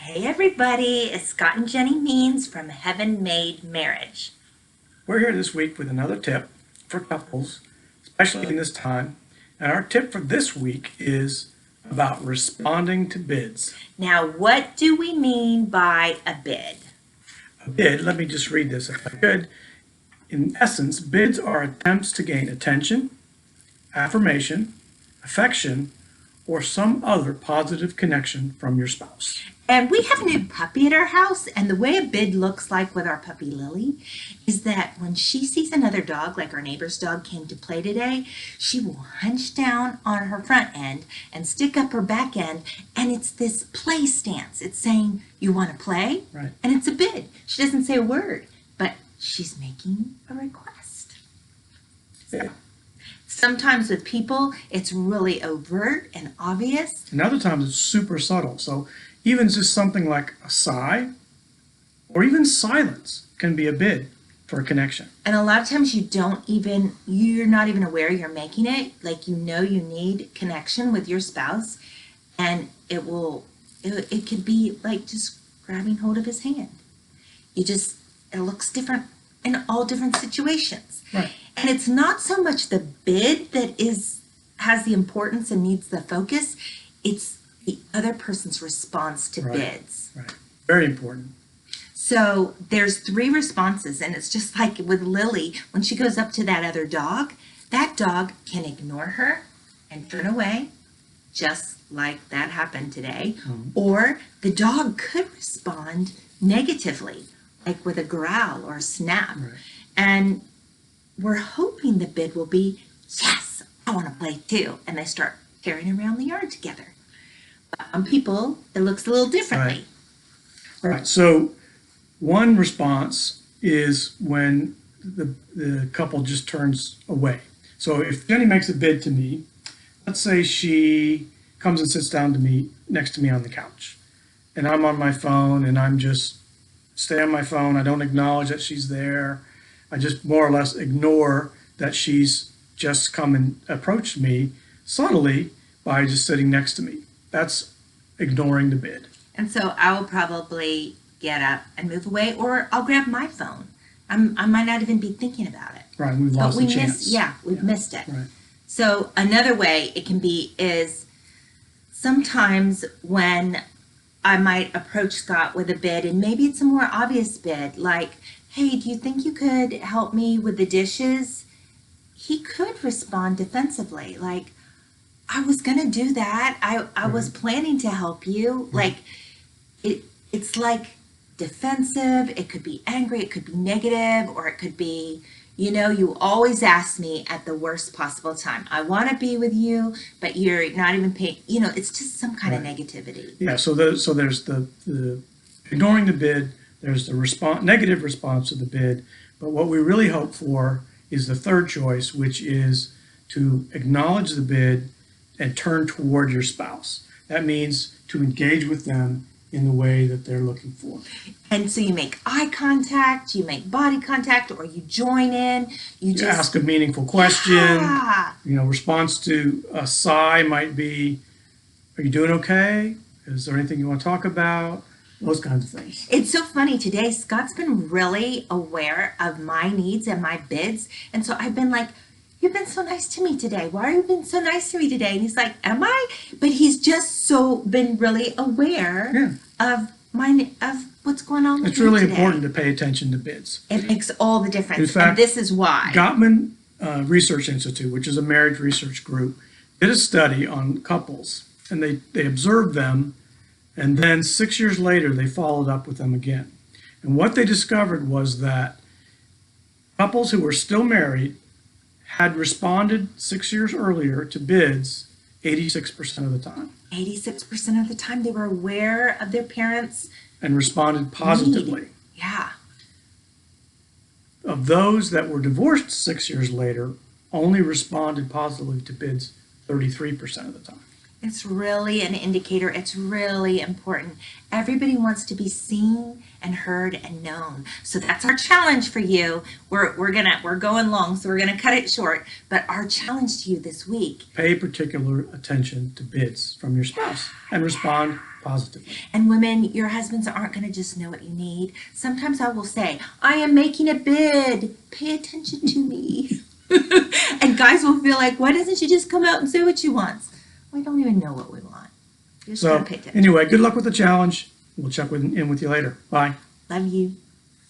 Hey everybody, it's Scott and Jenny Means from Heaven Made Marriage. We're here this week with another tip for couples, especially in this time. And our tip for this week is about responding to bids. Now, what do we mean by a bid? A bid, let me just read this if I could. In essence, bids are attempts to gain attention, affirmation, affection, or some other positive connection from your spouse. And we have a new puppy at our house, and the way a bid looks like with our puppy Lily is that when she sees another dog, like our neighbor's dog came to play today, she will hunch down on her front end and stick up her back end, and it's this play stance. It's saying, you want to play? Right. And it's a bid. She doesn't say a word, but she's making a request. Yeah. Sometimes with people, it's really overt and obvious. And other times it's super subtle. So even just something like a sigh or even silence can be a bid for a connection. And a lot of times you're not even aware you're making it. Like, you need connection with your spouse, and it could be like just grabbing hold of his hand. It looks different in all different situations. Right. And it's not so much the bid that has the importance and needs the focus. It's the other person's response to bids. Right. Very important. So there's 3 responses, and it's just like with Lily, when she goes up to that dog can ignore her and turn away, just like that happened today. Mm-hmm. Or the dog could respond negatively, like with a growl or a snap. Right. And we're hoping the bid will be, yes, I want to play too. And they start tearing around the yard together. But on people, it looks a little differently. Right. So one response is when the couple just turns away. So if Jenny makes a bid to me, let's say she comes and sits down to me next to me on the couch, and I'm on my phone and I'm just stay on my phone. I don't acknowledge that she's there. I just more or less ignore that she's just come and approached me subtly by just sitting next to me. That's ignoring the bid. And so I will probably get up and move away, or I'll grab my phone. I might not even be thinking about it. Right, we've lost the chance. We've missed it. Right. So another way it can be is sometimes when I might approach Scott with a bid, and maybe it's a more obvious bid, like, hey, do you think you could help me with the dishes? He could respond defensively, like, I was gonna do that. I was planning to help you. Like, it's like defensive. It could be angry. It could be negative, or it could be, you always ask me at the worst possible time. I want to be with you, but you're not even paying. It's just some kind of negativity. Yeah. So there's the ignoring the bid. There's the negative response to the bid. But what we really hope for is the third choice, which is to acknowledge the bid and turn toward your spouse. That means to engage with them in the way that they're looking for. And so you make eye contact, you make body contact, or you join in. You just ask a meaningful question. Yeah. Response to a sigh might be, are you doing okay? Is there anything you want to talk about? Those kinds of things. It's so funny today. Scott's been really aware of my needs and my bids. And so I've been like, you've been so nice to me today. Why are you been so nice to me today? And he's like, am I? But he's just been really aware of what's going on with It's really today. important to pay attention to bids. It makes all the difference. In fact, and this is why. Gottman Research Institute, which is a marriage research group, did a study on couples, and they observed them, and then 6 years later they followed up with them again. And what they discovered was that couples who were still married had responded 6 years earlier to bids 86% of the time. 86% of the time they were aware of their parents' and responded positively. need. Yeah. Of those that were divorced 6 years later, only responded positively to bids 33% of the time. It's really an indicator. It's really important. Everybody wants to be seen and heard and known. So that's our challenge for you. We're going long, so we're gonna cut it short. But our challenge to you this week: pay particular attention to bids from your spouse and respond positively. And women, your husbands aren't going to just know what you need. Sometimes I will say, I am making a bid. Pay attention to me. And guys will feel like, why doesn't she just come out and say what she wants? We don't even know what we want. You just got So to pay attention. anyway, good luck with the challenge. We'll check in with you later. Bye. Love you.